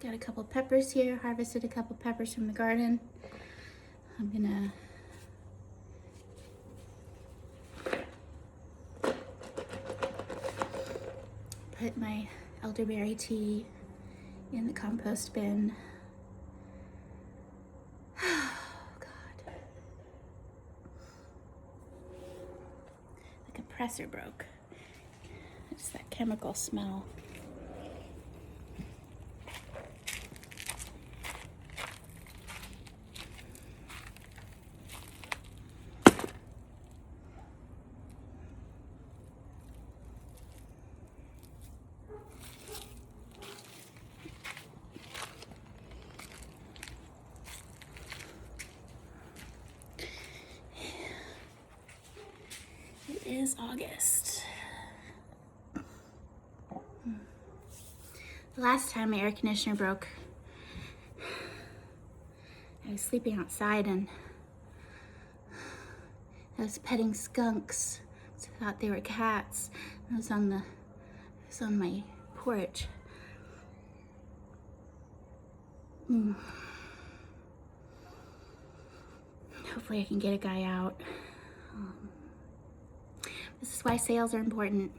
Got a couple peppers here, harvested a couple peppers from the garden. I'm gonna put my elderberry tea in the compost bin. Oh God. The compressor broke. It's that chemical smell. It is August. The last time my air conditioner broke, I was sleeping outside and I was petting skunks. So I thought they were cats. I was on my porch. Hopefully I can get a guy out. This is why sales are important.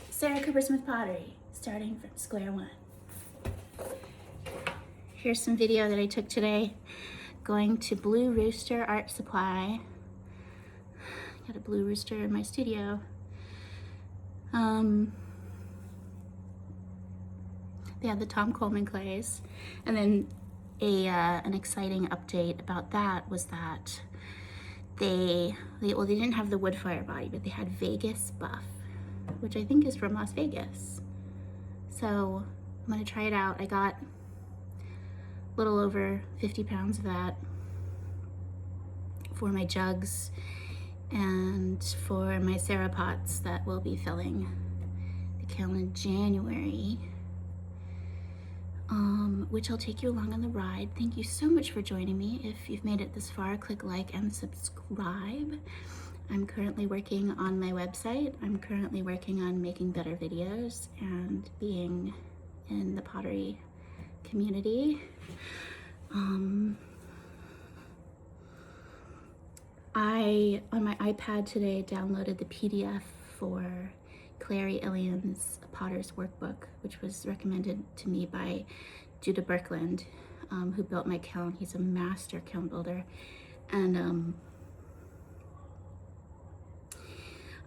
Sarah Coopersmith Pottery, starting from square one. Here's some video that I took today, going to Blue Rooster Art Supply. Got a blue rooster in my studio. They had the Tom Coleman clays, and then an exciting update about that was that they didn't have the wood fire body, but they had Vegas buff, which I think is from Las Vegas. So I'm gonna try it out. I got a little over 50 pounds of that for my jugs and for my Sarah pots that will be filling the kiln in January, which I'll take you along on the ride. Thank you so much for joining me. If you've made it this far, click like and subscribe. I'm currently working on my website. I'm currently working on making better videos and being in the pottery community. I, on my iPad today, downloaded the PDF for Clary Ilian's Potter's Workbook, which was recommended to me by Judah Birkland, who built my kiln. He's a master kiln builder. And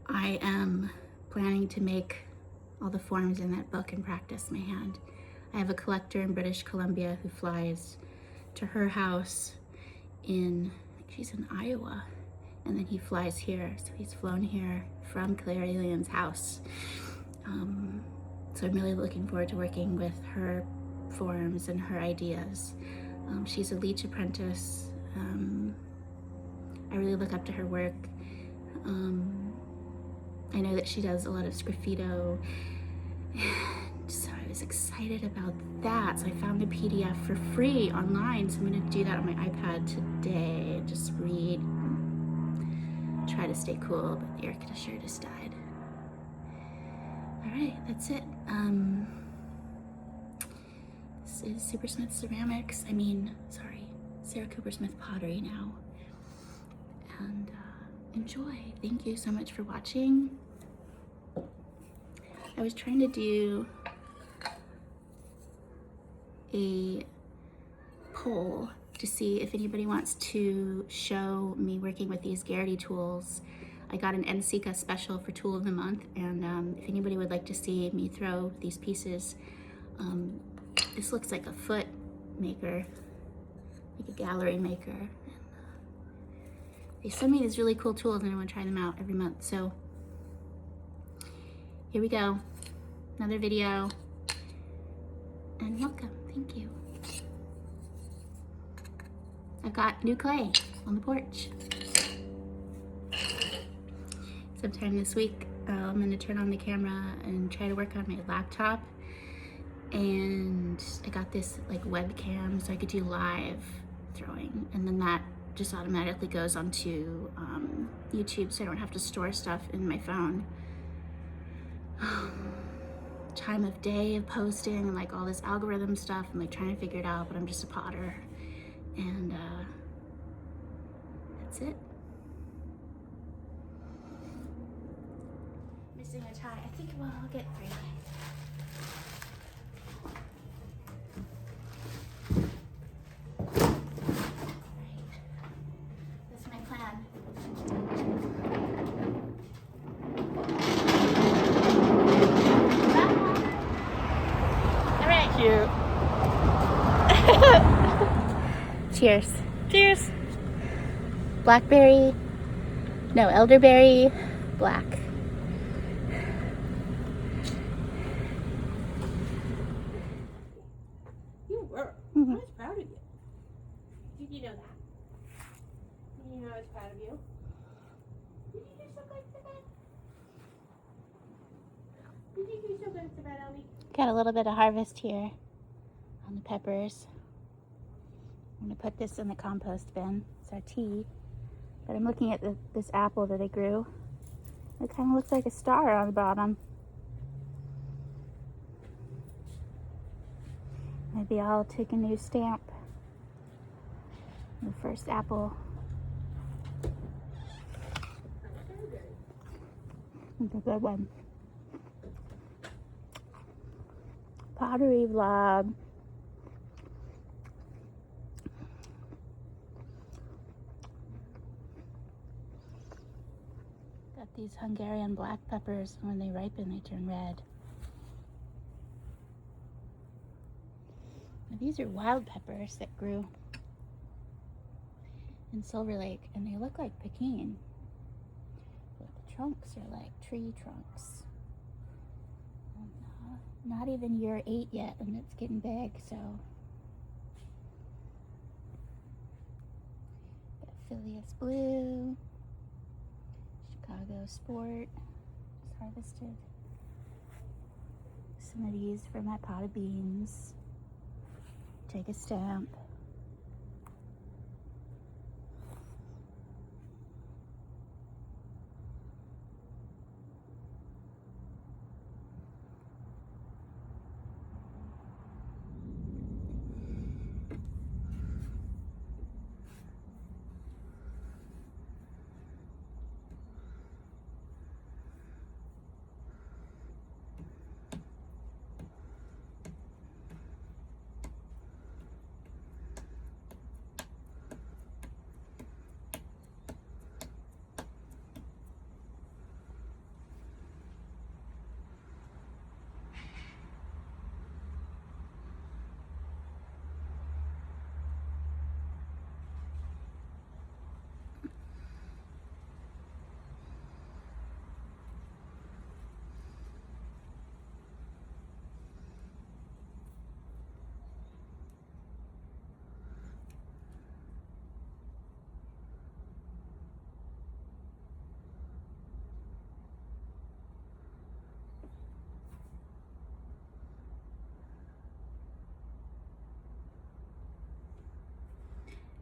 I am planning to make all the forms in that book and practice my hand. I have a collector in British Columbia who flies to her house she's in Iowa, and then he flies here. So he's flown here from Clary Ilian's house. So I'm really looking forward to working with her forms and her ideas. She's a Leach apprentice. I really look up to her work. I know that she does a lot of sgraffito, and so I was excited about that. So I found the PDF for free online, so I'm gonna do that on my iPad today. Just read, try to stay cool, but the air conditioner just died. All right, that's it. This is Supersmith Ceramics. Sarah Coopersmith Pottery now. And enjoy. Thank you so much for watching. I was trying to do a poll to see if anybody wants to show me working with these Geraghty tools. I got an NCECA special for Tool of the Month, and if anybody would like to see me throw these pieces, this looks like a foot maker, like a gallery maker. They send me these really cool tools and I want to try them out every month. So here we go, another video, and welcome. Thank you. I've got new clay on the porch. Sometime this week, I'm gonna turn on the camera and try to work on my laptop. And I got this like webcam so I could do live throwing, and then that just automatically goes onto YouTube, so I don't have to store stuff in my phone. time of day of posting and like all this algorithm stuff. I'm like trying to figure it out, but I'm just a potter. And that's it. Missing a tie. I think, well, I'll get 3. That's my plan. All right. Cute. Cheers. Cheers. Blackberry, no, elderberry, black. You were. Mhm. I was proud of you. Did you know that? You know I was proud of you. Did you do so good for that? Did you do so good for that, Ellie? Got a little bit of harvest here on the peppers. I'm gonna put this in the compost bin. It's our tea. But I'm looking at this apple that I grew. It kind of looks like a star on the bottom. Maybe I'll take a new stamp. The first apple. It's a good one. Pottery vlog. Got these Hungarian black peppers. When they ripen, they turn red. Now, these are wild peppers that grew in Silver Lake, and they look like Pekin. But the trunks are like tree trunks. And, not even year 8 yet, and it's getting big, so. Got Phileas Blue, Chicago Sport, just harvested. Some of these for my pot of beans. Take a stamp.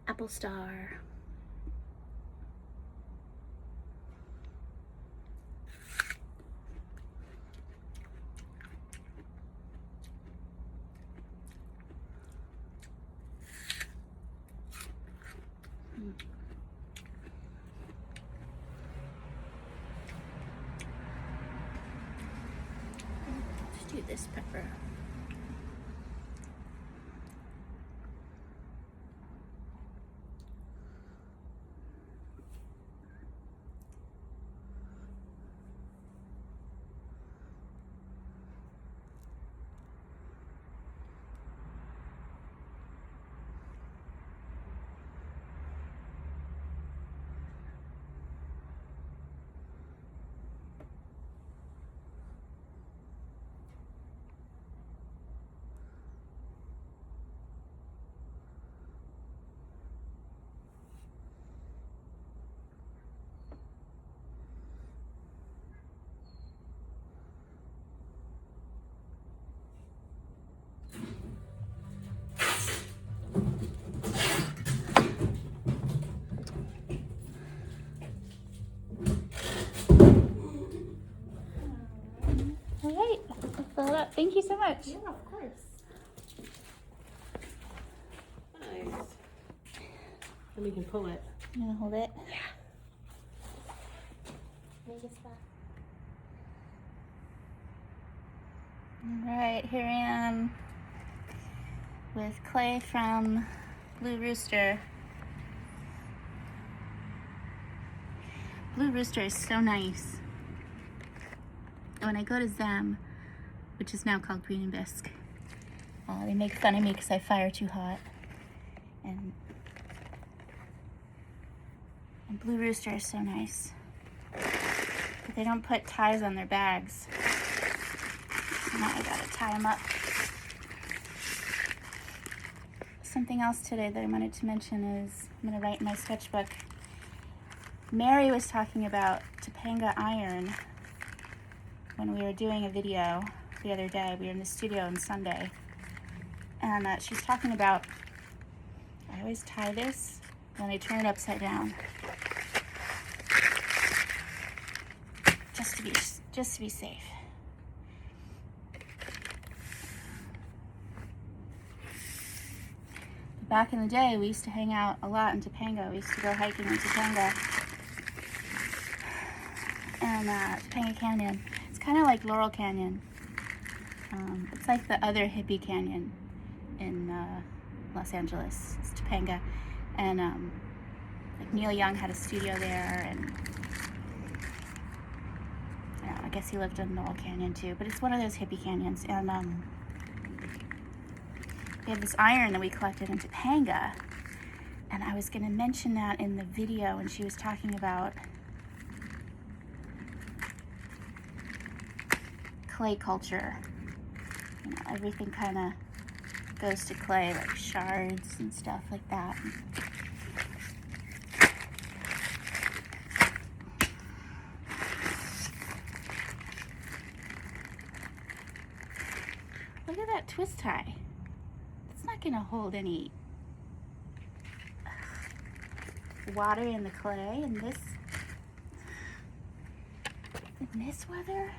Apple Star. Let's do this pepper. Thank you so much. Yeah, of course. Nice. And we can pull it. You gonna hold it? Make a spot. All right, here I am with Clay from Blue Rooster. Blue Rooster is so nice. And when I go to Zem, which is now called Green and Bisque, they make fun of me because I fire too hot. And Blue Rooster is so nice. But they don't put ties on their bags. So now I gotta tie them up. Something else today that I wanted to mention is I'm gonna write in my sketchbook. Mary was talking about Topanga iron when we were doing a video the other day. We were in the studio on Sunday. And she's talking about, I always tie this, then I turn it upside down. Just to be safe. Back in the day, we used to hang out a lot in Topanga. We used to go hiking in Topanga. And Topanga Canyon. It's kind of like Laurel Canyon. It's like the other hippie canyon in Los Angeles. It's Topanga. And like Neil Young had a studio there, and I guess he lived in Laurel Canyon too. But it's one of those hippie canyons. And we have this iron that we collected in Topanga. And I was going to mention that in the video when she was talking about clay culture. You know, everything kind of goes to clay, like shards and stuff like that. Look at that twist tie. It's not going to hold any water in the clay in this weather.